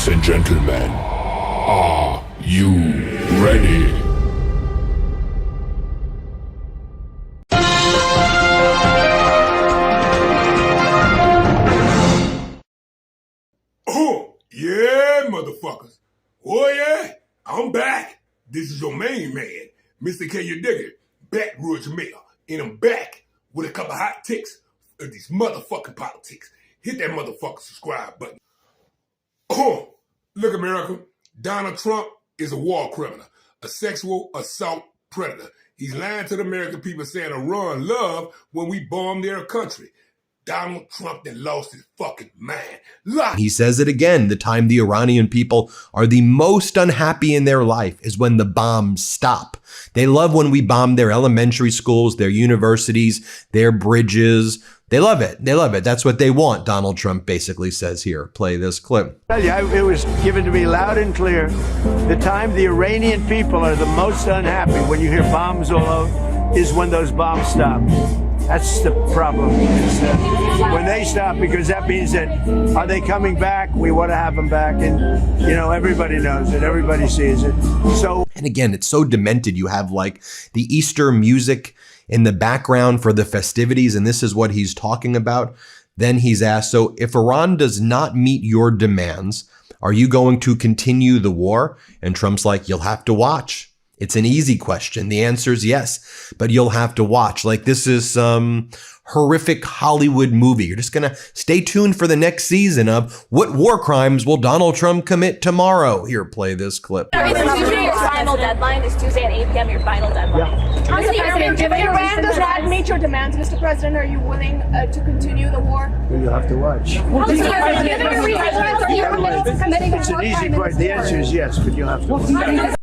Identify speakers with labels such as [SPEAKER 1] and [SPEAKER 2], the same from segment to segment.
[SPEAKER 1] Ladies and gentlemen, are you ready? Oh, yeah, motherfuckers. Oh, yeah, I'm back. This is your main man, Mr. K. You dig it? Baton Rouge Mayor. And I'm back with a couple hot ticks of these motherfucking politics. Hit that motherfucking subscribe button. Oh, look, America. Donald Trump is a war criminal, a sexual assault predator. He's lying to the American people saying Iran love when we bomb their country. Donald Trump then lost his fucking mind.
[SPEAKER 2] He says it again. The time the Iranian people are the most unhappy in their life is when the bombs stop. They love when we bomb their elementary schools, their universities, their bridges. They love it. They love it. That's what they want, Donald Trump basically says here. Play this clip.
[SPEAKER 3] It was given to me loud and clear. The time the Iranian people are the most unhappy when you hear bombs all over is when those bombs stop. That's the problem. When they stop, because that means that, are they coming back? We want to have them back. And, you know, everybody knows it. Everybody sees it. So,
[SPEAKER 2] and again, it's so demented. You have like the Easter music in the background for the festivities, and this is what he's talking about. Then he's asked, so if Iran does not meet your demands, are you going to continue the war? And Trump's like, you'll have to watch. It's an easy question. The answer is yes, but you'll have to watch. Like this is some horrific Hollywood movie. You're just going to stay tuned for the next season of what war crimes will Donald Trump commit tomorrow. Here, play this clip.
[SPEAKER 4] Is Tuesday your final deadline? Is Tuesday at 8 p.m. your final deadline?
[SPEAKER 3] Yeah.
[SPEAKER 4] If Iran does not meet your demands, Mr. President, are you willing to continue the war?
[SPEAKER 3] you'll have to watch. It's an easy question. The answer is yes, but you'll have to watch.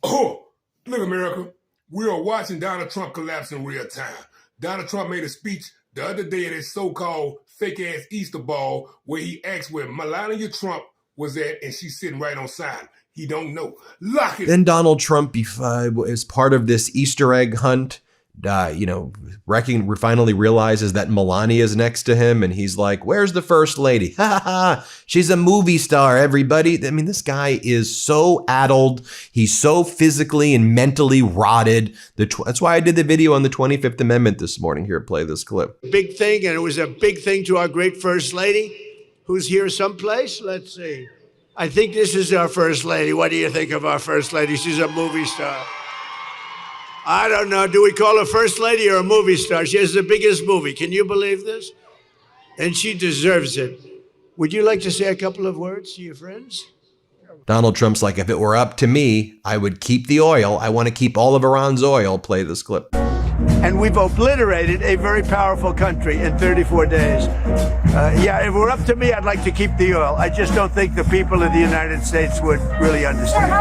[SPEAKER 1] Oh, look, America. We are watching Donald Trump collapse in real time. Donald Trump made a speech the other day at his so-called fake-ass Easter ball where he asked where Melania Trump was at, and she's sitting right on side. He don't know. Lock it.
[SPEAKER 2] Then Donald Trump, as part of this Easter egg hunt, finally realizes that Melania is next to him, and he's like, "Where's the first lady? Ha ha ha! She's a movie star, everybody." I mean, this guy is so addled. He's so physically and mentally rotted. That's why I did the video on the 25th Amendment this morning. Here, play this clip.
[SPEAKER 3] Big thing, and it was a big thing to our great First Lady, who's here someplace. Let's see. I think this is our First Lady. What do you think of our First Lady? She's a movie star. I don't know. Do we call her First Lady or a movie star? She has the biggest movie. Can you believe this? And she deserves it. Would you like to say a couple of words to your friends?
[SPEAKER 2] Donald Trump's like, if it were up to me, I would keep the oil. I want to keep all of Iran's oil. Play this clip.
[SPEAKER 3] And we've obliterated a very powerful country in 34 days. Yeah, if it were up to me, I'd like to keep the oil. I just don't think the people of the United States would really understand.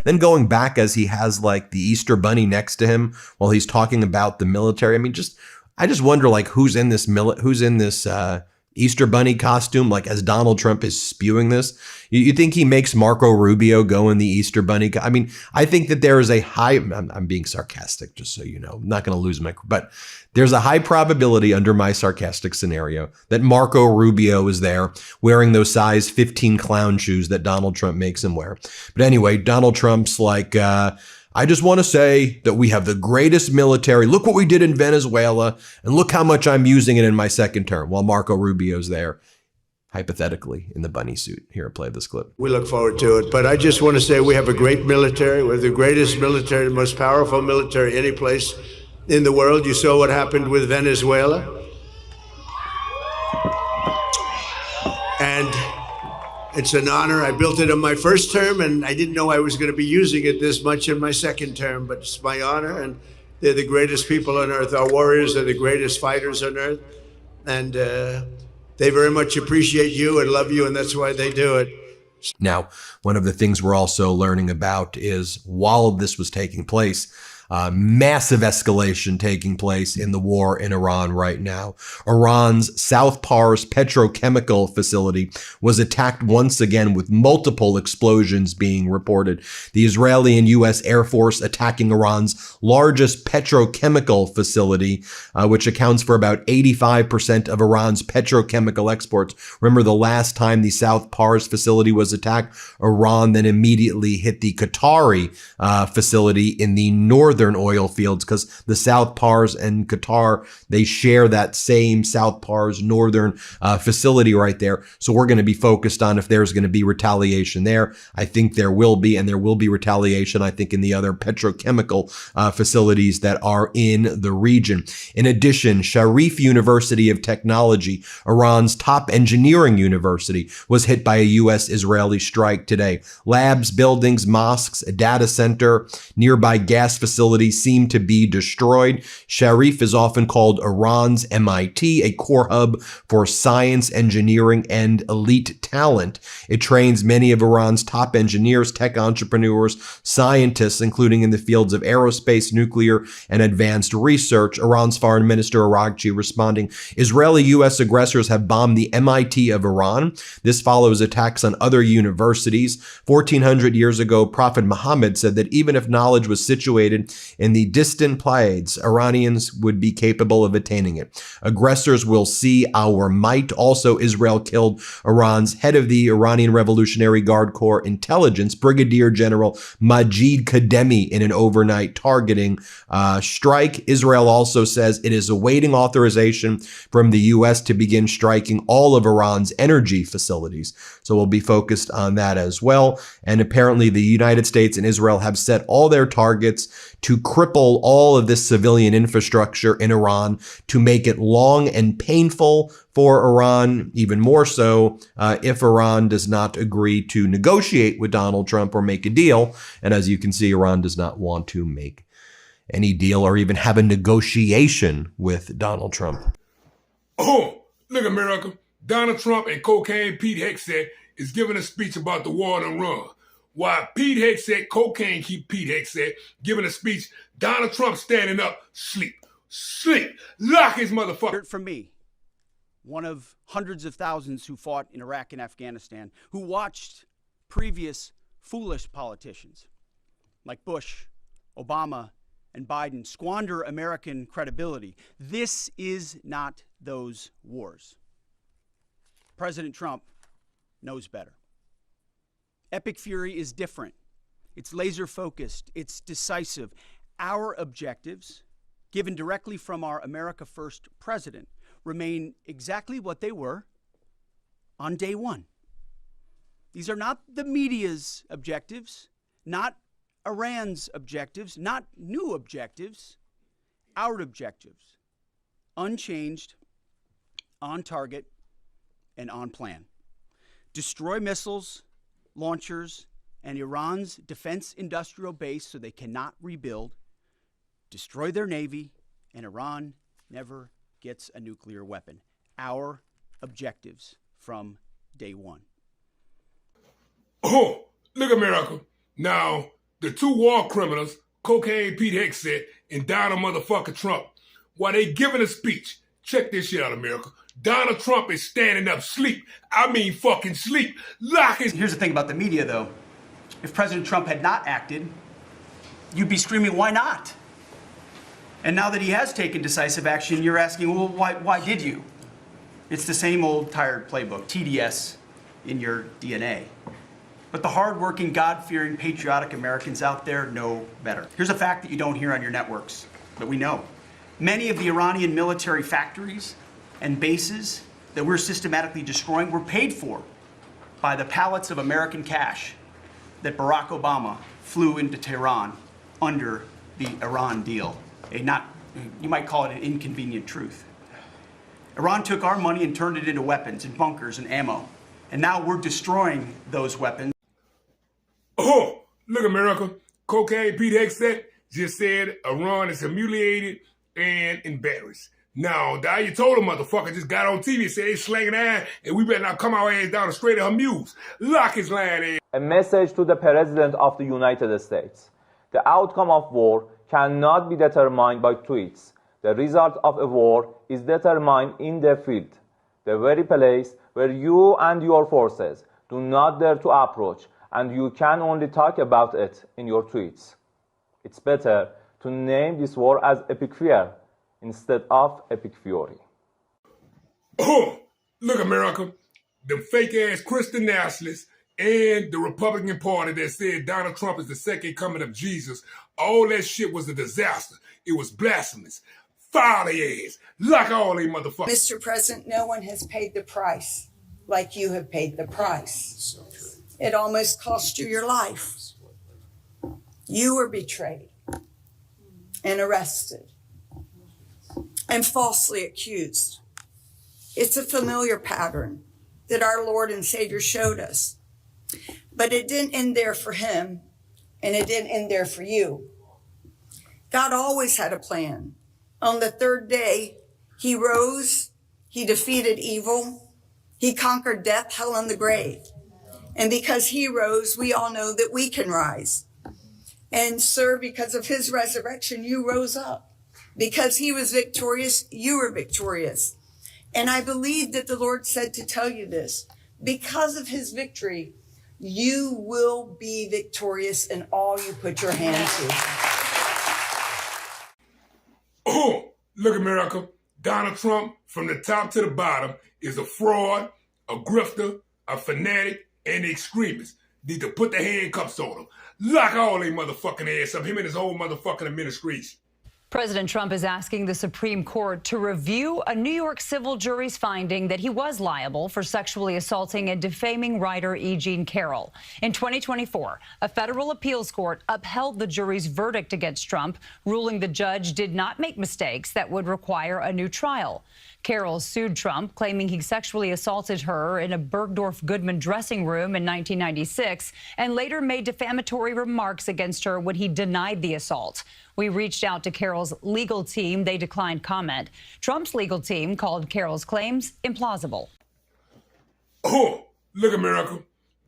[SPEAKER 2] Then going back as he has like the Easter bunny next to him while he's talking about the military. I mean, I just wonder like who's in this Easter bunny costume, like as Donald Trump is spewing this. You think he makes Marco Rubio go in the Easter bunny? I mean, I think that there is a high, I'm being sarcastic, just so you know, I'm not going to lose but there's a high probability under my sarcastic scenario that Marco Rubio is there wearing those size 15 clown shoes that Donald Trump makes him wear. But anyway, Donald Trump's like, I just want to say that we have the greatest military. Look what we did in Venezuela, and look how much I'm using it in my second term, while Marco Rubio's there, hypothetically, in the bunny suit. Here, play this clip.
[SPEAKER 3] We look forward to it, but I just want to say we have a great military. We have the greatest military, the most powerful military any place in the world. You saw what happened with Venezuela. And it's an honor. I built it in my first term, and I didn't know I was going to be using it this much in my second term, but it's my honor, and they're the greatest people on earth. Our warriors are the greatest fighters on earth, and they very much appreciate you and love you, and that's why they do it.
[SPEAKER 2] Now, one of the things we're also learning about is while this was taking place, Massive escalation taking place in the war in Iran right now. Iran's South Pars petrochemical facility was attacked once again with multiple explosions being reported. The Israeli and U.S. Air Force attacking Iran's largest petrochemical facility, which accounts for about 85% of Iran's petrochemical exports. Remember, the last time the South Pars facility was attacked, Iran then immediately hit the Qatari facility in the northern oil fields, because the South Pars and Qatar, they share that same South Pars northern facility right there. So we're going to be focused on if there's going to be retaliation there. I think there will be, and there will be retaliation, I think, in the other petrochemical facilities that are in the region. In addition, Sharif University of Technology, Iran's top engineering university, was hit by a U.S.-Israeli strike today. Labs, buildings, mosques, a data center, nearby gas facilities seem to be destroyed. Sharif is often called Iran's MIT, a core hub for science, engineering, and elite talent. It trains many of Iran's top engineers, tech entrepreneurs, scientists, including in the fields of aerospace, nuclear, and advanced research. Iran's Foreign Minister Araghchi responding, Israeli U.S. aggressors have bombed the MIT of Iran. This follows attacks on other universities. 1400 years ago, Prophet Muhammad said that even if knowledge was situated in the distant Pleiades, Iranians would be capable of attaining it. Aggressors will see our might. Also, Israel killed Iran's head of the Iranian Revolutionary Guard Corps intelligence, Brigadier General Majid Kademi, in an overnight targeting strike. Israel also says it is awaiting authorization from the U.S. to begin striking all of Iran's energy facilities. So we'll be focused on that as well. And apparently the United States and Israel have set all their targets to cripple all of this civilian infrastructure in Iran, to make it long and painful for Iran, even more so if Iran does not agree to negotiate with Donald Trump or make a deal. And as you can see, Iran does not want to make any deal or even have a negotiation with Donald Trump.
[SPEAKER 1] Oh, look, America. Donald Trump and Cocaine Pete Hegseth is giving a speech about the war in Iran. While Pete Hegseth, Cocaine Pete Hegseth, giving a speech, Donald Trump standing up, sleep, lock his motherfucker.
[SPEAKER 5] From me, one of hundreds of thousands who fought in Iraq and Afghanistan, who watched previous foolish politicians like Bush, Obama, and Biden squander American credibility. This is not those wars. President Trump knows better. Epic Fury is different. It's laser focused. It's decisive. Our objectives, given directly from our America First president, remain exactly what they were on day one. These are not the media's objectives, not Iran's objectives, not new objectives, our objectives. Unchanged, on target, and on plan. Destroy missiles, launchers, and Iran's defense industrial base so they cannot rebuild, destroy their navy, and Iran never gets a nuclear weapon. Our objectives from day one.
[SPEAKER 1] Oh, look, America. Now, the two war criminals, Cocaine Pete Hegseth and Donald motherfucker Trump, while they giving a speech, check this shit out, America. Donald Trump is standing up, sleep. I mean fucking sleep. Lock his...
[SPEAKER 5] Here's the thing about the media, though. If President Trump had not acted, you'd be screaming, why not? And now that he has taken decisive action, you're asking, well, why did you? It's the same old tired playbook, TDS in your DNA. But the hardworking, God-fearing, patriotic Americans out there know better. Here's a fact that you don't hear on your networks, but we know. Many of the Iranian military factories and bases that we're systematically destroying were paid for by the pallets of American cash that Barack Obama flew into Tehran under the Iran deal. You might call it an inconvenient truth. Iran took our money and turned it into weapons and bunkers and ammo. And now we're destroying those weapons.
[SPEAKER 1] Oh, look, America. Cocaine Pete Hegseth just said Iran is humiliated and embarrassed. Now, you told a motherfucker just got on TV and said they slanging ass and we better not come our ass down the straight of her muse. Lock his lying ass.
[SPEAKER 6] A message to the President of the United States. The outcome of war cannot be determined by tweets. The result of a war is determined in the field, the very place where you and your forces do not dare to approach, and you can only talk about it in your tweets. It's better to name this war as Epic Fear instead of Epic Fury.
[SPEAKER 1] Oh, look, America, the fake-ass Christian nationalists and the Republican Party that said Donald Trump is the second coming of Jesus, all that shit was a disaster. It was blasphemous. Fire their ass. Lock all they motherfuckers.
[SPEAKER 7] Mr. President, no one has paid the price like you have paid the price. It almost cost you your life. You were betrayed and arrested and falsely accused. It's a familiar pattern that our Lord and Savior showed us. But it didn't end there for him, and it didn't end there for you. God always had a plan. On the third day, he rose, he defeated evil, he conquered death, hell, and the grave. And because he rose, we all know that we can rise. And sir, because of his resurrection, you rose up. Because he was victorious, you were victorious. And I believe that the Lord said to tell you this. Because of his victory, you will be victorious in all you put your hand to.
[SPEAKER 1] Oh, look, America, Donald Trump, from the top to the bottom, is a fraud, a grifter, a fanatic, and an extremist. Need to put the handcuffs on him. Lock all they motherfucking ass up, him and his whole motherfucking administration.
[SPEAKER 8] President Trump is asking the Supreme Court to review a New York civil jury's finding that he was liable for sexually assaulting and defaming writer E. Jean Carroll. In 2024, a federal appeals court upheld the jury's verdict against Trump, ruling the judge did not make mistakes that would require a new trial. Carroll sued Trump, claiming he sexually assaulted her in a Bergdorf Goodman dressing room in 1996 and later made defamatory remarks against her when he denied the assault. We reached out to Carroll's legal team. They declined comment. Trump's legal team called Carroll's claims implausible.
[SPEAKER 1] Oh, look, America,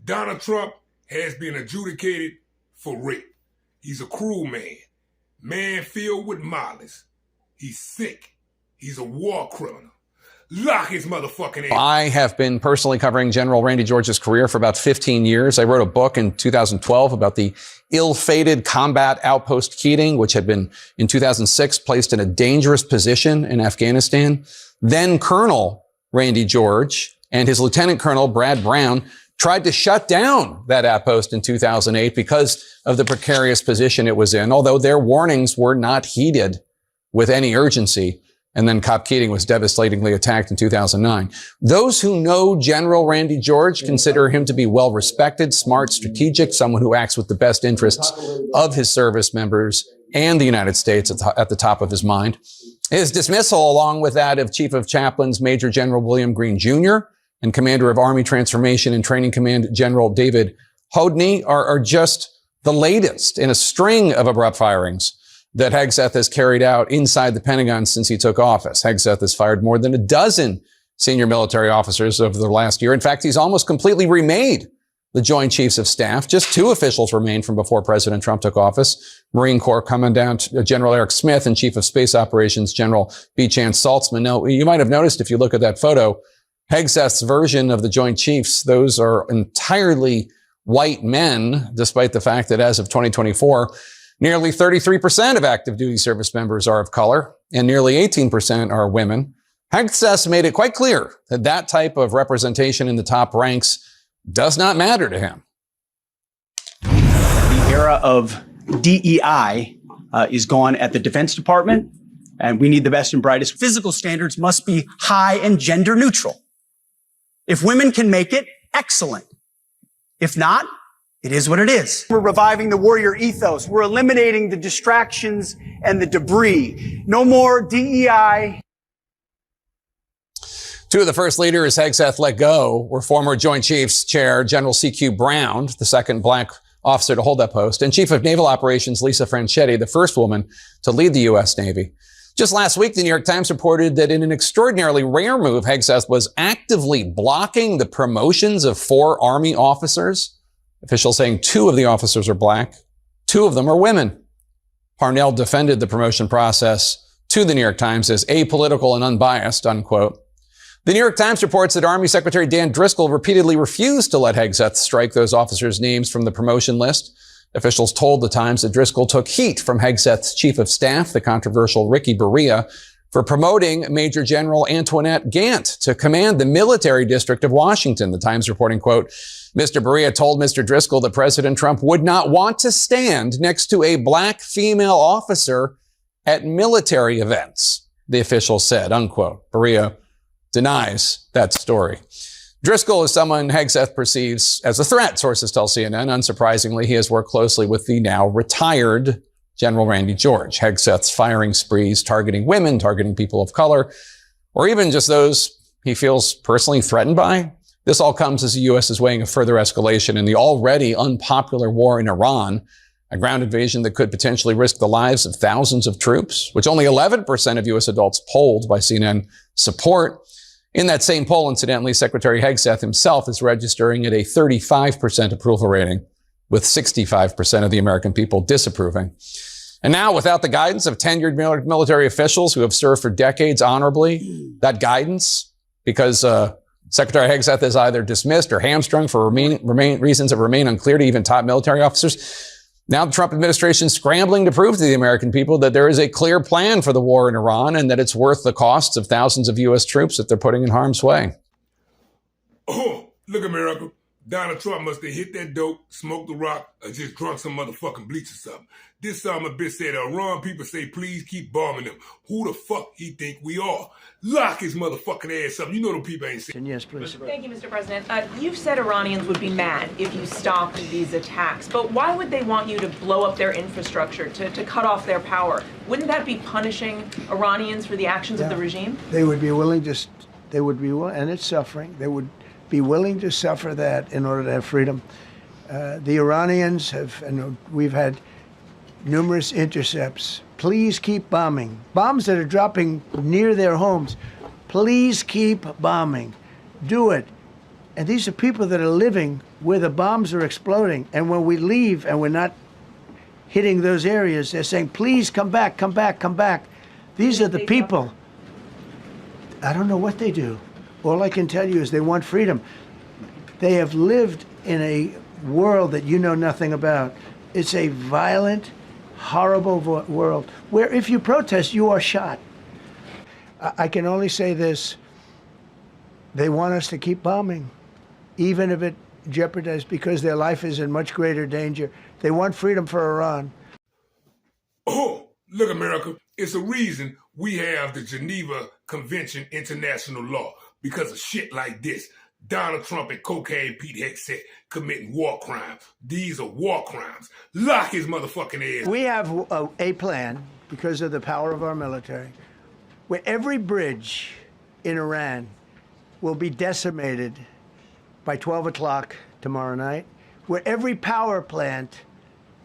[SPEAKER 1] Donald Trump has been adjudicated for rape. He's a cruel man filled with malice. He's sick. He's a war criminal. Lock his motherfucking ass.
[SPEAKER 9] I have been personally covering General Randy George's career for about 15 years. I wrote a book in 2012 about the ill-fated combat outpost Keating, which had been in 2006 placed in a dangerous position in Afghanistan. Then Colonel Randy George and his Lieutenant Colonel Brad Brown tried to shut down that outpost in 2008 because of the precarious position it was in, although their warnings were not heeded with any urgency. And then Cop Keating was devastatingly attacked in 2009. Those who know General Randy George consider him to be well-respected, smart, strategic, someone who acts with the best interests of his service members and the United States at the top of his mind. His dismissal, along with that of Chief of Chaplains Major General William Green Jr. and Commander of Army Transformation and Training Command General David Hodney, are just the latest in a string of abrupt firings that Hegseth has carried out inside the Pentagon since he took office. Hegseth has fired more than a dozen senior military officers over the last year. In fact, he's almost completely remade the Joint Chiefs of Staff. Just two officials remain from before President Trump took office. Marine Corps Commandant General Eric Smith and Chief of Space Operations General B. Chance Saltzman. Now, you might have noticed if you look at that photo, Hegseth's version of the Joint Chiefs, those are entirely white men, despite the fact that as of 2024, nearly 33% of active duty service members are of color, and nearly 18% are women. Hegseth made it quite clear that that type of representation in the top ranks does not matter to him.
[SPEAKER 5] The era of DEI is gone at the Defense Department, and we need the best and brightest. Physical standards must be high and gender neutral. If women can make it, excellent. If not, it is what it is. We're reviving the warrior ethos. We're eliminating the distractions and the debris. No more DEI.
[SPEAKER 9] Two of the first leaders Hegseth let go were former Joint Chiefs Chair General C.Q. Brown, the second black officer to hold that post, and Chief of Naval Operations Lisa Franchetti, the first woman to lead the U.S. Navy. Just last week, the New York Times reported that in an extraordinarily rare move, Hegseth was actively blocking the promotions of 4 Army officers. Officials saying 2 of the officers are black, 2 of them are women. Parnell defended the promotion process to the New York Times as apolitical and unbiased, unquote. The New York Times reports that Army Secretary Dan Driscoll repeatedly refused to let Hegseth strike those officers' names from the promotion list. Officials told the Times that Driscoll took heat from Hegseth's chief of staff, the controversial Ricky Berea, for promoting Major General Antoinette Gant to command the military district of Washington. The Times reporting, quote, Mr. Berea told Mr. Driscoll that President Trump would not want to stand next to a black female officer at military events, the official said, unquote. Berea denies that story. Driscoll is someone Hegseth perceives as a threat, sources tell CNN. Unsurprisingly, he has worked closely with the now retired General Randy George. Hegseth's firing sprees targeting women, targeting people of color, or even just those he feels personally threatened by. This all comes as the U.S. is weighing a further escalation in the already unpopular war in Iran, a ground invasion that could potentially risk the lives of thousands of troops, which only 11% of U.S. adults polled by CNN support. In that same poll, incidentally, Secretary Hegseth himself is registering at a 35% approval rating, with 65% of the American people disapproving. And now, without the guidance of tenured military officials who have served for decades honorably, that guidance, because Secretary Hegseth is either dismissed or hamstrung for reasons that remain unclear to even top military officers. Now the Trump administration is scrambling to prove to the American people that there is a clear plan for the war in Iran and that it's worth the costs of thousands of U.S. troops that they're putting in harm's way.
[SPEAKER 1] Oh, look, America. Donald Trump must have hit that dope, smoked the rock, or just drunk some motherfucking bleach or something. This son of a bitch said, Iran people say, please keep bombing them. Who the fuck he think we are? Lock his motherfucking ass up. You know the people ain't saying.
[SPEAKER 3] Yes, please.
[SPEAKER 10] Thank you, Mr. President. You've said Iranians would be mad if you stopped these attacks, but why would they want you to blow up their infrastructure, to cut off their power? Wouldn't that be punishing Iranians for the actions of the regime?
[SPEAKER 3] They would be willing to, and it's suffering. They would be willing to suffer that in order to have freedom. The Iranians have, and we've had numerous intercepts. Please keep bombing. Bombs that are dropping near their homes. Please keep bombing. Do it. And these are people that are living where the bombs are exploding. And when we leave and we're not hitting those areas, they're saying, please come back, come back, come back. These are the people. I don't know what they do. All I can tell you is they want freedom. They have lived in a world that you know nothing about. It's a violent, horrible world where if you protest, you are shot. I can only say this. They want us to keep bombing, even if it jeopardizes, because their life is in much greater danger. They want freedom for Iran.
[SPEAKER 1] Oh, look, America. It's a reason we have the Geneva Convention International Law. Because of shit like this, Donald Trump and Cocaine Pete Hegseth committing war crimes. These are war crimes. Lock his motherfucking ass.
[SPEAKER 3] We have a plan, because of the power of our military, where every bridge in Iran will be decimated by 12 o'clock tomorrow night, where every power plant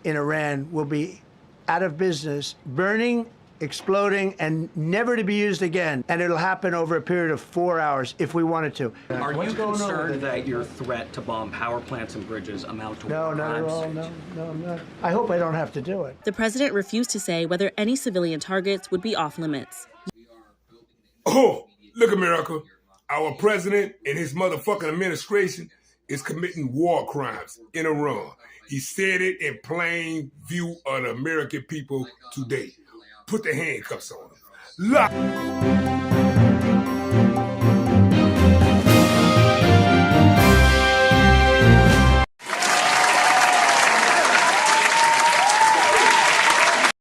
[SPEAKER 3] in Iran will be out of business, burning, exploding, and never to be used again. And it'll happen over a period of 4 hours if we wanted to.
[SPEAKER 11] Are you concerned that your threat to bomb power plants and bridges amount to war crimes?
[SPEAKER 3] No, not at all. No, I'm not. I hope I don't have to do it.
[SPEAKER 12] The president refused to say whether any civilian targets would be off limits.
[SPEAKER 1] Oh, look, America. Our president and his motherfucking administration is committing war crimes in Iran. He said it in plain view of the American people today. Put the handcuffs on him. Lock.